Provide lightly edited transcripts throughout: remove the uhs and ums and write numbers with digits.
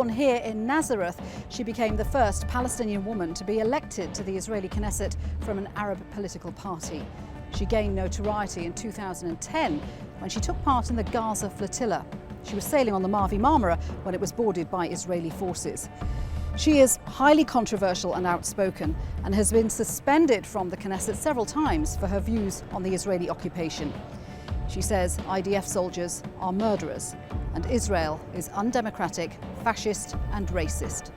born here in Nazareth, she became the first Palestinian woman to be elected to the Israeli Knesset from an Arab political party. She gained notoriety in 2010 when she took part in the Gaza flotilla. She was sailing on the Mavi Marmara when it was boarded by Israeli forces. She is highly controversial and outspoken and has been suspended from the Knesset several times for her views on the Israeli occupation. She says IDF soldiers are murderers and Israel is undemocratic, fascist and racist.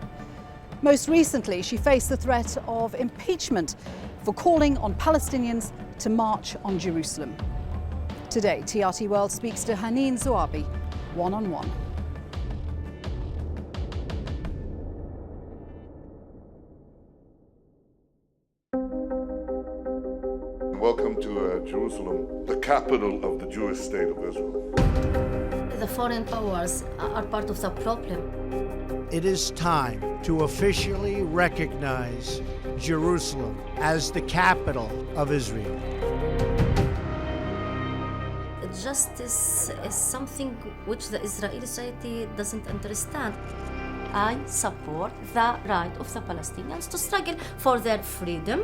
Most recently, she faced the threat of impeachment for calling on Palestinians to march on Jerusalem. Today, TRT World speaks to Haneen Zoabi, one-on-one. Welcome to Jerusalem, the capital of the Jewish state of Israel. The foreign powers are part of the problem. It is time to officially recognize Jerusalem as the capital of Israel. Justice is something which the Israeli society doesn't understand. I support the right of the Palestinians to struggle for their freedom.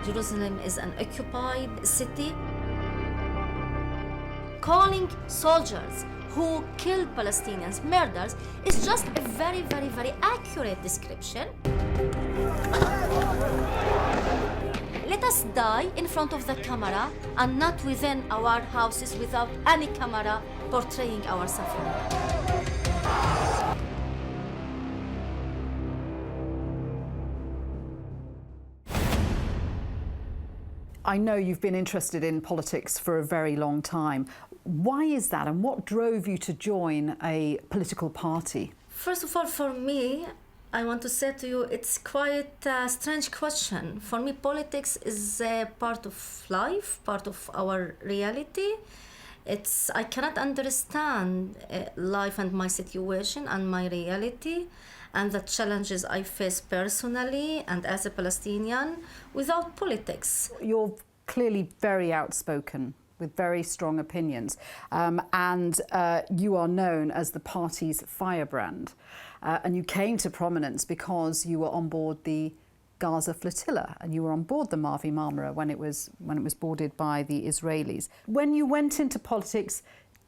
Jerusalem is an occupied city. Calling soldiers who killed Palestinians murderers is just a very, very, very accurate description. Let us die in front of the camera and not within our houses without any camera portraying our suffering. I know you've been interested in politics for a very long time. Why is that, and what drove you to join a political party? First of all, for me, I want to say to you, it's quite a strange question. For me, politics is a part of life, part of our reality. I cannot understand life and my situation and my reality and the challenges I face personally and as a Palestinian without politics. You're clearly very outspoken with very strong opinions, and you are known as the party's firebrand. And you came to prominence because you were on board the Gaza flotilla and you were on board the Mavi Marmara when it was boarded by the Israelis. When you went into politics,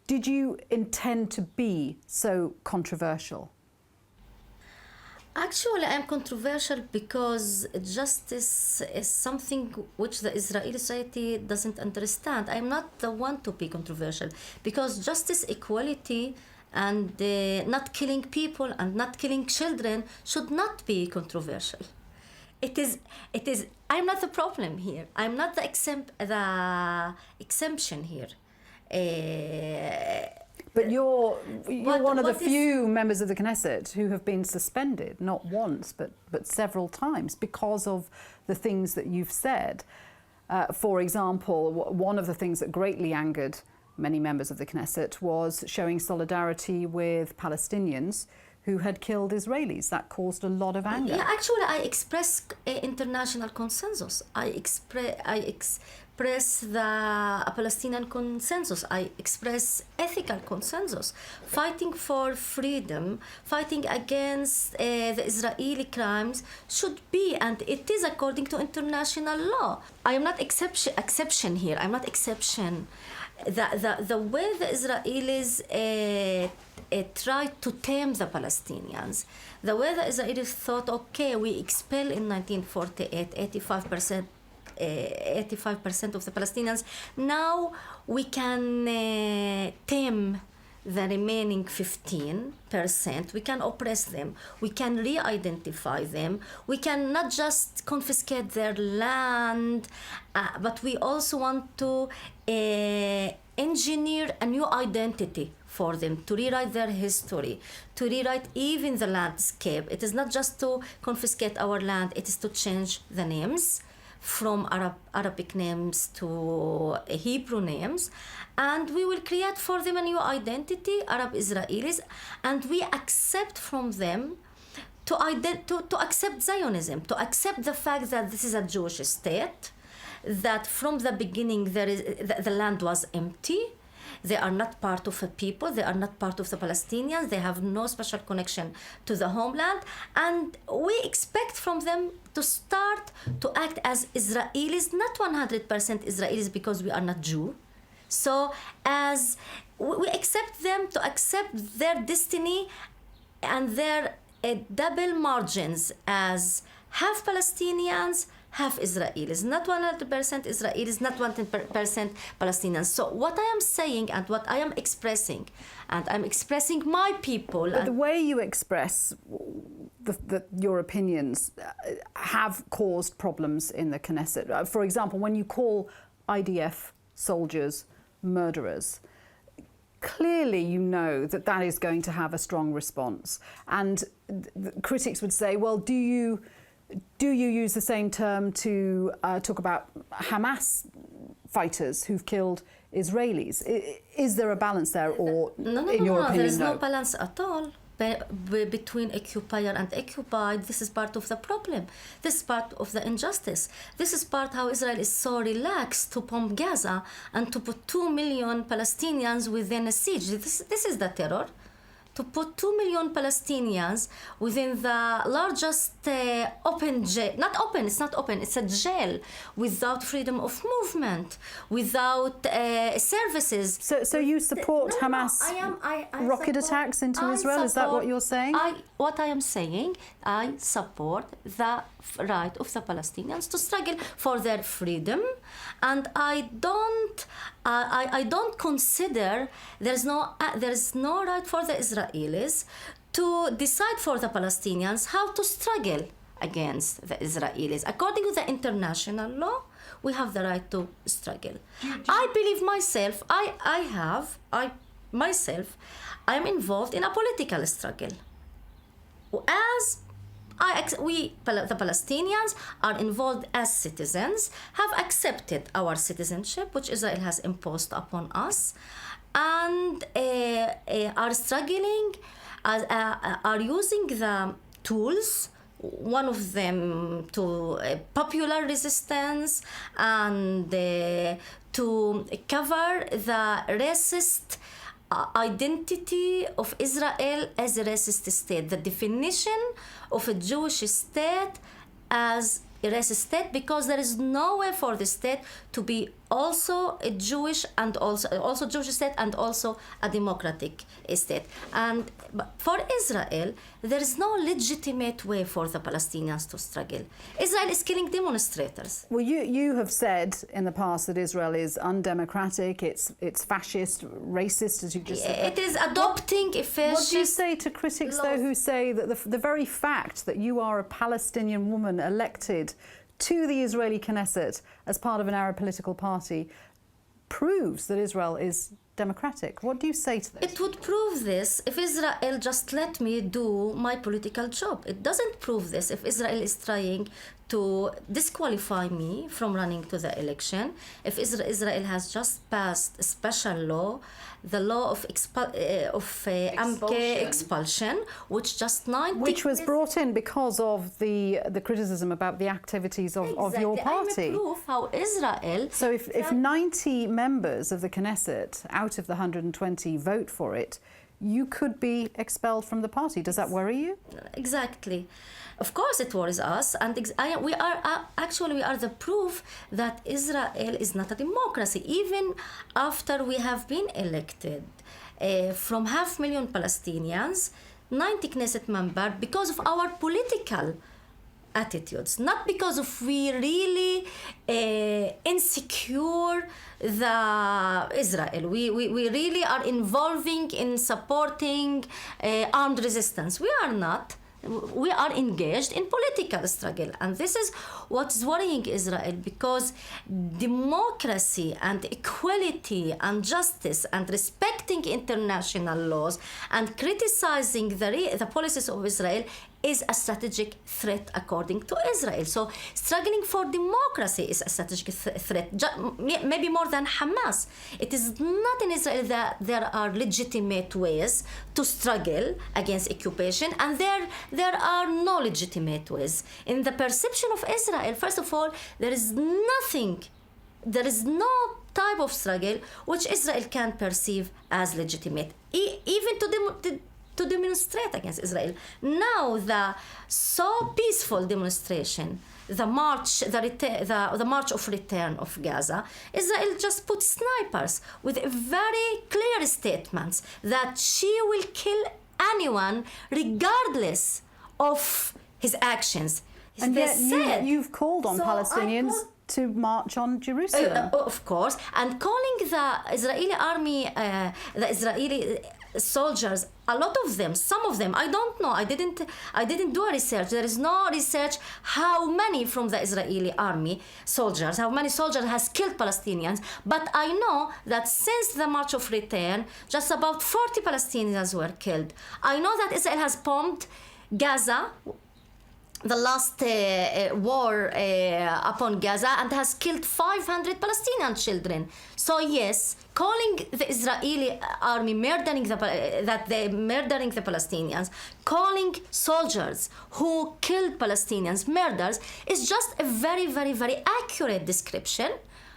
did you intend to be so controversial? Actually, I'm controversial because justice is something which the Israeli society doesn't understand. I'm not the one to be controversial because justice, equality, and not killing people and not killing children should not be controversial. It is. I'm not the problem here. I'm not the exemption here. But you're one of the few members of the Knesset who have been suspended, not once, but several times because of the things that you've said. For example, one of the things that greatly angered many members of the Knesset was showing solidarity with Palestinians who had killed Israelis. That caused a lot of anger. Yeah, actually, I express international consensus. I express the Palestinian consensus. I express ethical consensus. Fighting for freedom, fighting against the Israeli crimes should be, and it is according to international law. I am not exception here. I'm not exception. The way the Israelis tried to tame the Palestinians, the way the Israelis thought, okay, we expel in 1948 85% of the Palestinians. Now we can tame the remaining 15%. We can oppress them. We can re-identify them. We can not just confiscate their land, but we also want to engineer a new identity for them, to rewrite their history, to rewrite even the landscape. It is not just to confiscate our land, it is to change the names from Arabic names to Hebrew names, and we will create for them a new identity, Arab Israelis, and we accept from them to accept Zionism, to accept the fact that this is a Jewish state, that from the beginning the land was empty, They are not part of a people. They are not part of the Palestinians. They have no special connection to the homeland. And we expect from them to start to act as Israelis, not 100% Israelis because we are not Jew. So as we accept them to accept their destiny and their double margins as half Palestinians, half Israelis, not 100% Israelis, not 100% Palestinians. So what I am saying and what I am expressing, and I'm expressing my people. But the way you express your opinions have caused problems in the Knesset. For example, when you call IDF soldiers murderers, clearly you know that that is going to have a strong response. And critics would say, well, do you use the same term to talk about Hamas fighters who've killed Israelis? Is there a balance there, or in your opinion, there is no balance at all between occupier and occupied. This is part of the problem. This is part of the injustice. This is part how Israel is so relaxed to bomb Gaza and to put 2 million Palestinians within a siege. This is the terror. To put 2 million Palestinians within the largest open jail, it's not open, it's a jail, without freedom of movement, without services. So you support Hamas rocket attacks into Israel? Is that what you're saying? What I am saying, I support the right of the Palestinians to struggle for their freedom, and I don't consider there is no right for the Israelis to decide for the Palestinians how to struggle against the Israelis. According to the international law, we have the right to struggle. I believe myself, I am involved in a political struggle. As the Palestinians are involved as citizens, have accepted our citizenship, which Israel has imposed upon us, and are struggling, are using the tools, one of them to popular resistance and to cover the racist identity of Israel as a racist state, the definition of a Jewish state as a racist state, because there is no way for the state to be also a Jewish and also Jewish state and also a democratic state. And for Israel, there is no legitimate way for the Palestinians to struggle. Israel is killing demonstrators. Well, you have said in the past that Israel is undemocratic, it's fascist, racist, as you just said. It is adopting a fascist. What do you say to critics, though, who say that the very fact that you are a Palestinian woman elected to the Israeli Knesset as part of an Arab political party proves that Israel is democratic? What do you say to this? It would prove this if Israel just let me do my political job. It doesn't prove this if Israel is trying to disqualify me from running to the election, if Israel has just passed a special law, the law of expulsion, which just 90... Which was brought in because of the criticism about the activities of your party. I'm a proof how Israel... So if 90 members of the Knesset out of the 120 vote for it, you could be expelled from the party. Does that worry you? Exactly. Of course it worries us, and we are the proof that Israel is not a democracy. Even after we have been elected from 500,000 Palestinians, 90 Knesset members, because of our political attitudes, not because of we really insecure the Israel. We really are involving in supporting armed resistance. We are not. We are engaged in political struggle, and this is what's worrying Israel, because democracy and equality and justice and respecting international laws and criticizing the policies of Israel is a strategic threat according to Israel. So struggling for democracy is a strategic threat, maybe more than Hamas. It is not in Israel that there are legitimate ways to struggle against occupation, and there are no legitimate ways. In the perception of Israel, first of all, there is no type of struggle which Israel can perceive as legitimate, even to demonstrate against Israel. Now the so peaceful demonstration, the march of return of Gaza, Israel just put snipers with very clear statements that she will kill anyone regardless of his actions. And They yet said, you've called on So Palestinians to march on Jerusalem. of course, and calling the Israeli army, the Israeli soldiers, a lot of them, some of them, I don't know, I didn't do a research. There is no research how many from the Israeli army soldiers, how many soldiers has killed Palestinians, but I know that since the March of Return, just about 40 Palestinians were killed. I know that Israel has bombed Gaza, the last war upon Gaza, and has killed 500 Palestinian children. So yes, calling the Israeli army murdering the Palestinians, calling soldiers who killed Palestinians murders is just a very, very, very accurate description.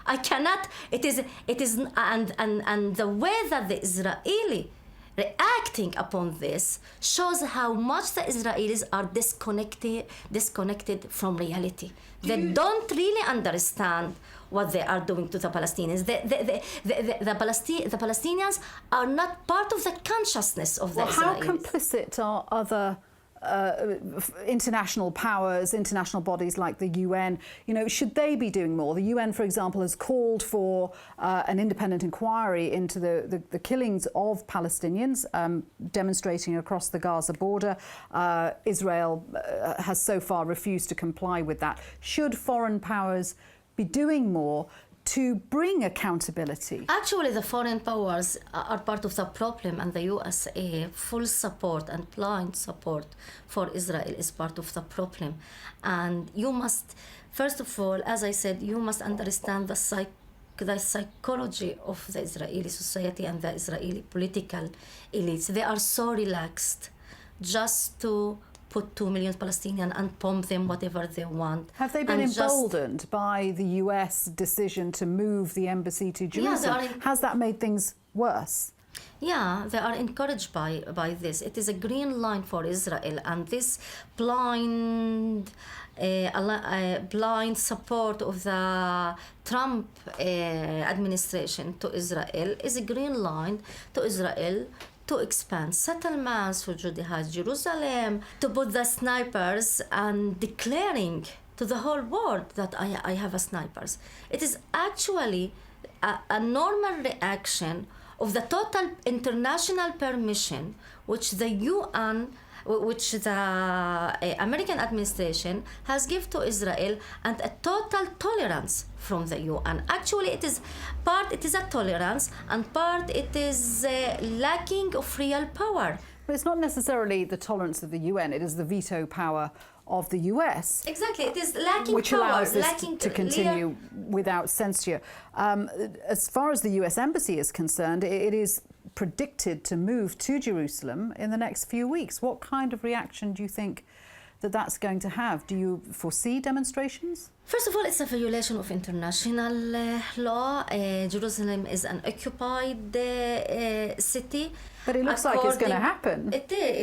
I cannot. It is, and the way that the Israeli reacting upon this shows how much the Israelis are disconnected from reality. They don't really understand what they are doing to the Palestinians. The Palestinians are not part of the consciousness of the Israelis. How complicit are other international powers, international bodies like the UN? You know, should they be doing more? The UN, for example, has called for an independent inquiry into the killings of Palestinians demonstrating across the Gaza border. Israel has so far refused to comply with that. Should foreign powers be doing more to bring accountability? Actually, the foreign powers are part of the problem, and the USA full support and blind support for Israel is part of the problem. And you must, first of all, as I said, you must understand the psychology of the Israeli society and the Israeli political elites. They are so relaxed just to put 2 million Palestinians and bomb them whatever they want. Have they been emboldened by the US decision to move the embassy to Jerusalem? Has that made things worse? Yeah, they are encouraged by this. It is a green line for Israel, and this blind support of the Trump administration to Israel is a green line to Israel to expand settlements, to Judaize Jerusalem, to put the snipers and declaring to the whole world that I have a snipers. It is actually a normal reaction of the total international permission which the UN, which the American administration has given to Israel, and a total tolerance from the UN. Actually, it is a tolerance, and part it is lacking of real power. But it's not necessarily the tolerance of the UN, it is the veto power of the US. Exactly, it is lacking which power, allows this lacking to continue without censure. As far as the US embassy is concerned, it is predicted to move to Jerusalem in the next few weeks. What kind of reaction do you think that that's going to have? Do you foresee demonstrations? First of all, it's a violation of international law. Jerusalem is an occupied city. But it looks like it's going to happen,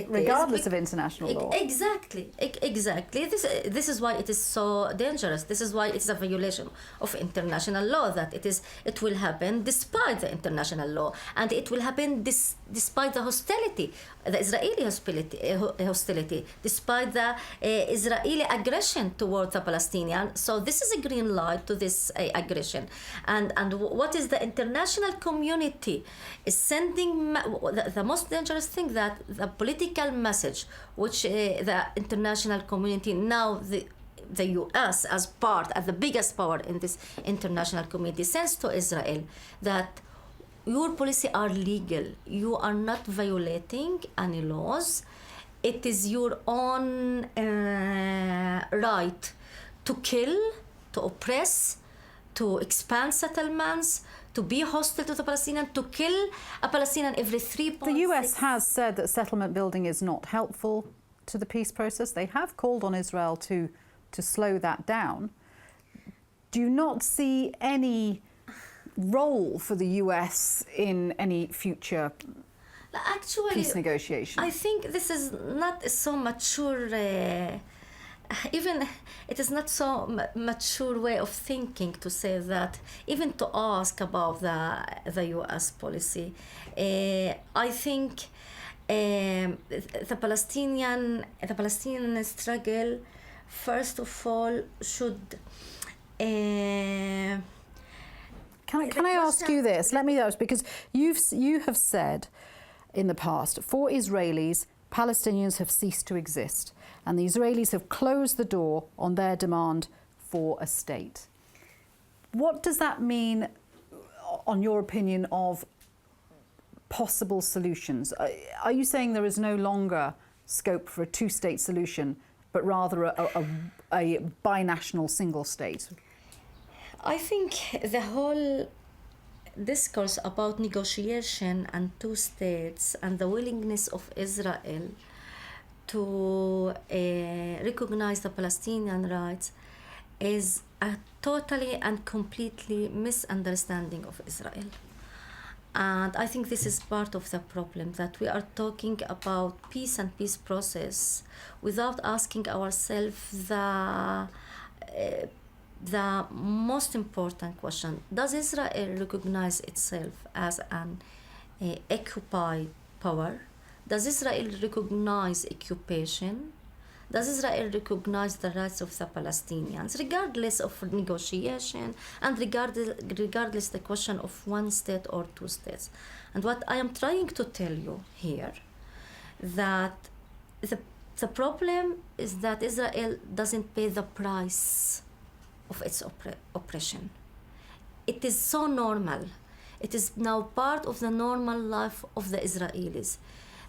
regardless is. of international law. Exactly. This is why it is so dangerous. This is why it is a violation of international law, that it will happen despite the international law, and it will happen despite the hostility, the Israeli hostility, despite the Israeli aggression towards the Palestinians. So this is a green light to this aggression. And what is the international community is sending? The most dangerous thing, that the political message which the international community, now the US as the biggest power in this international community, sends to Israel, that your policy are legal. You are not violating any laws. It is your own right to kill, to oppress, to expand settlements, to be hostile to the Palestinians, to kill a Palestinian every 3.6. The US has said that settlement building is not helpful to the peace process. They have called on Israel to slow that down. Do you not see any role for the US in any future Actually, peace negotiations? I think this is not so mature, even it is not so mature way of thinking to say that, even to ask about the US policy. I think the Palestinian struggle, first of all, should. Can I ask you this? Let me ask, because you have said in the past, for Israelis, Palestinians have ceased to exist, and the Israelis have closed the door on their demand for a state. What does that mean, on your opinion, of possible solutions? Are you saying there is no longer scope for a two-state solution, but rather a binational single state? I think the whole discourse about negotiation and two states and the willingness of Israel to recognize the Palestinian rights is a totally and completely misunderstanding of Israel. And I think this is part of the problem, that we are talking about peace and peace process without asking ourselves the most important question: does Israel recognize itself as an occupied power? Does Israel recognize occupation? Does Israel recognize the rights of the Palestinians, regardless of negotiation and regardless the question of one state or two states? And what I am trying to tell you here, that the problem is that Israel doesn't pay the price of its oppression. It is so normal. It is now part of the normal life of the Israelis.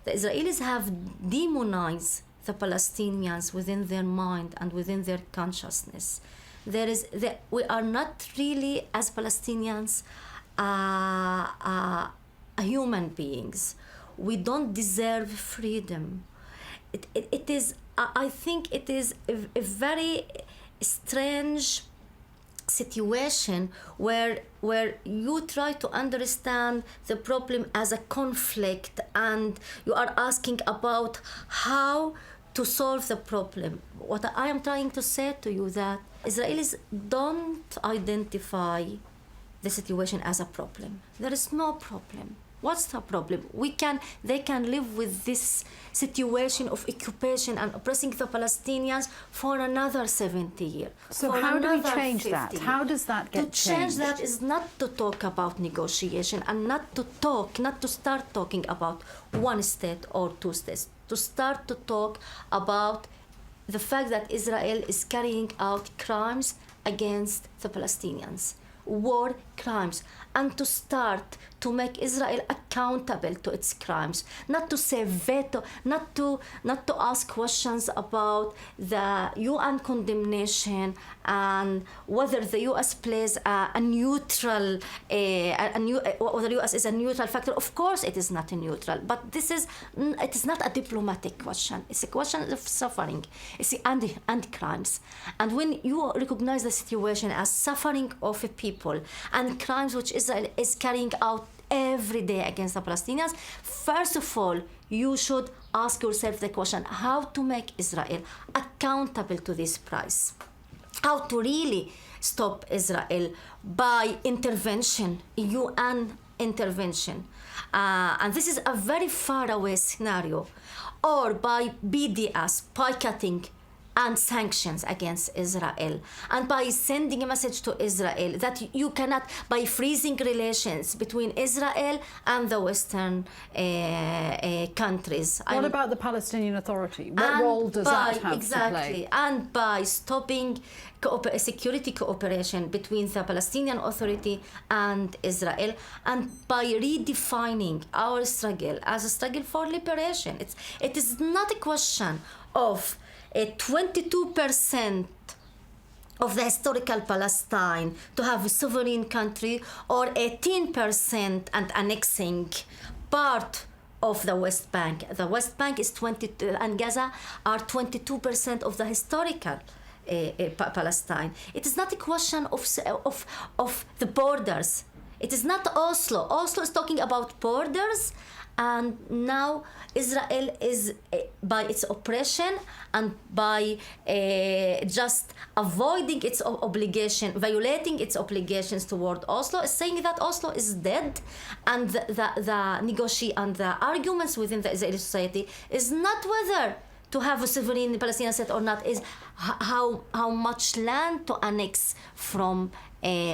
The Israelis have demonized the Palestinians within their mind and within their consciousness. We are not really, as Palestinians, human beings. We don't deserve freedom. It is, I think it is a very strange situation where you try to understand the problem as a conflict, and you are asking about how to solve the problem. What I am trying to say to you, that Israelis don't identify the situation as a problem. There is no problem. What's the problem? They can live with this situation of occupation and oppressing the Palestinians for another 70 years. So how do we change that? How does that get changed? To change that is not to talk about negotiation and not to start talking about one state or two states. To start to talk about the fact that Israel is carrying out crimes against the Palestinians, war crimes, and to start to make Israel accountable to its crimes, not to say veto, not to ask questions about the UN condemnation and whether the US plays a neutral, whether the US is a neutral factor. Of course, it is not a neutral, but it is not a diplomatic question. It's a question of suffering. It's and crimes. And when you recognize the situation as suffering of a people and crimes which Israel is carrying out every day against the Palestinians, first of all, you should ask yourself the question, how to make Israel accountable to this price? How to really stop Israel by intervention, UN intervention. And this is a very far away scenario. Or by BDS, boycotting and sanctions against Israel, and by sending a message to Israel that you cannot, by freezing relations between Israel and the Western countries. What about the Palestinian Authority? What role does that have to play? And by stopping security cooperation between the Palestinian Authority and Israel, and by redefining our struggle as a struggle for liberation. It is not a question of 22% of the historical Palestine to have a sovereign country, or 18% and annexing part of the West Bank. The West Bank is 22, and Gaza are 22% of the historical Palestine. It is not a question of the borders. It is not Oslo. Oslo is talking about borders, and now Israel is, by its oppression and by just avoiding its obligation, violating its obligations toward Oslo, is saying that Oslo is dead, and the arguments within the Israeli society is not whether to have a sovereign Palestinian state or not, is how much land to annex from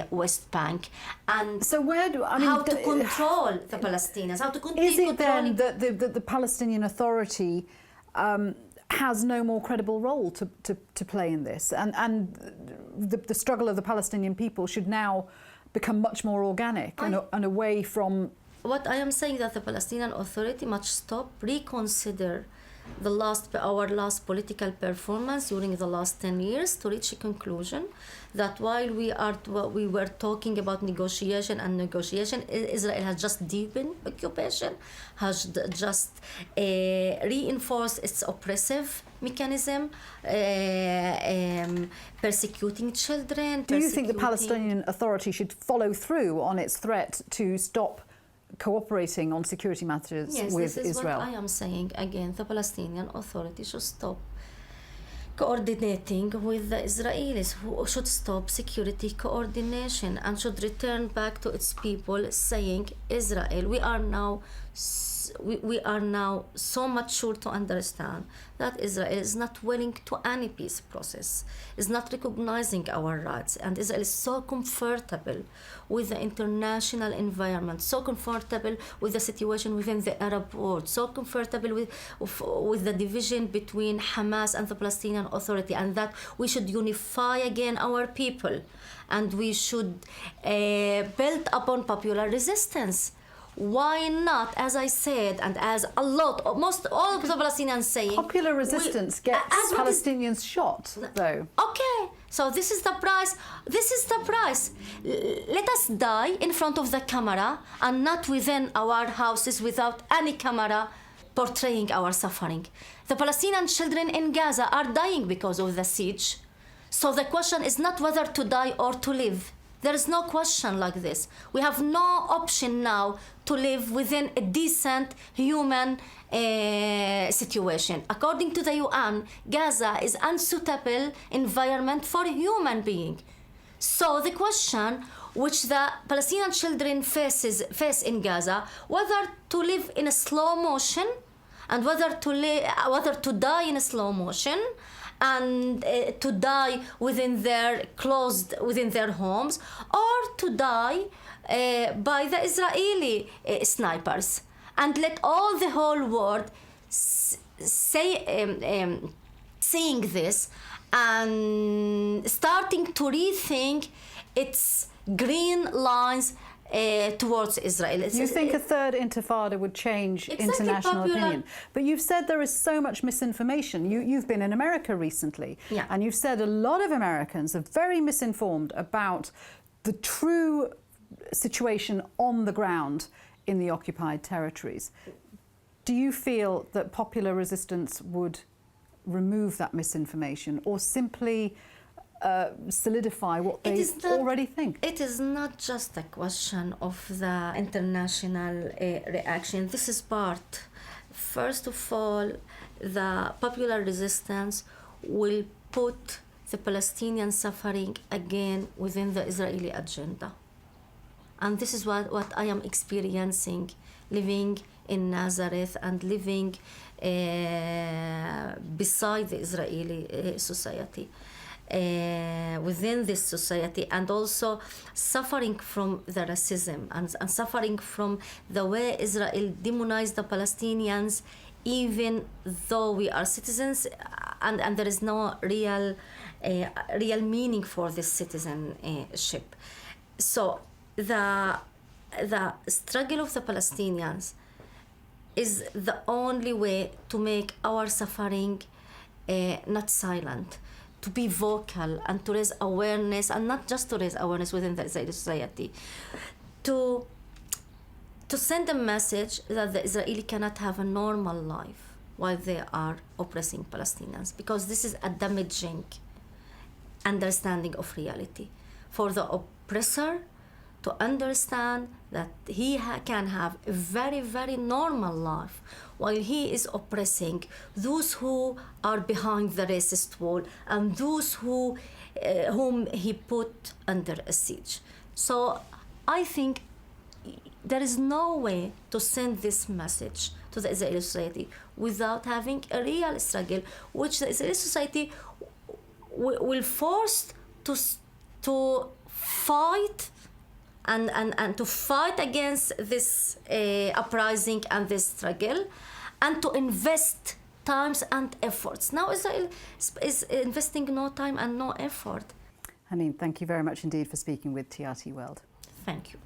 West Bank, and So where do I mean? how to control the Palestinians, how to continue Is it controlling. then that the Palestinian Authority has no more credible role to play in this, and the struggle of the Palestinian people should now become much more organic and away from? What I am saying that the Palestinian Authority must stop, reconsider our last political performance during the last 10 years to reach a conclusion that while we were talking about negotiation, Israel has just deepened occupation, has just reinforced its oppressive mechanism, persecuting children. Do you think the Palestinian Authority should follow through on its threat to stop cooperating on security matters with this is Israel? what I am saying again. The Palestinian Authority should stop coordinating with the Israelis, who should stop security coordination and should return back to its people, saying, Israel, we are now so mature to understand that Israel is not willing to any peace process, is not recognizing our rights, and Israel is so comfortable with the international environment, so comfortable with the situation within the Arab world, so comfortable with the division between Hamas and the Palestinian Authority, and that we should unify again our people, and we should build upon popular resistance. Why not, as I said, and as almost all of the Palestinians saying... Popular resistance gets Palestinians shot, though. Okay, so this is the price. This is the price. Let us die in front of the camera and not within our houses without any camera portraying our suffering. The Palestinian children in Gaza are dying because of the siege. So the question is not whether to die or to live. There is no question like this. We have no option now to live within a decent human situation. According to the UN, Gaza is unsuitable environment for a human being. So the question which the Palestinian children face in Gaza, whether to live in a slow motion and whether to die in a slow motion, and to die within their homes, or to die by the Israeli snipers, and let all the whole world seeing this and starting to rethink its green lines towards Israel. You think a third intifada would change international opinion? But you've said there is so much misinformation. You've been in America recently, and you've said a lot of Americans are very misinformed about the true situation on the ground in the occupied territories. Do you feel that popular resistance would remove that misinformation, or simply solidify what they already think? It is not just a question of the international reaction. This is part. First of all, the popular resistance will put the Palestinian suffering again within the Israeli agenda. And this is what I am experiencing, living in Nazareth and living beside the Israeli society. Within this society, and also suffering from the racism and suffering from the way Israel demonized the Palestinians, even though we are citizens, and there is no real meaning for this citizenship. So the struggle of the Palestinians is the only way to make our suffering not silent, to be vocal and to raise awareness, and not just to raise awareness within the Israeli society, to send a message that the Israeli cannot have a normal life while they are oppressing Palestinians, because this is a damaging understanding of reality. For the oppressor to understand that he can have a very, very normal life while he is oppressing those who are behind the racist wall and those whom he put under a siege. So I think there is no way to send this message to the Israeli society without having a real struggle, which the Israeli society will force to fight and to fight against this uprising and this struggle, and to invest times and efforts. Now Israel is investing no time and no effort. Haneen, thank you very much indeed for speaking with TRT World. Thank you.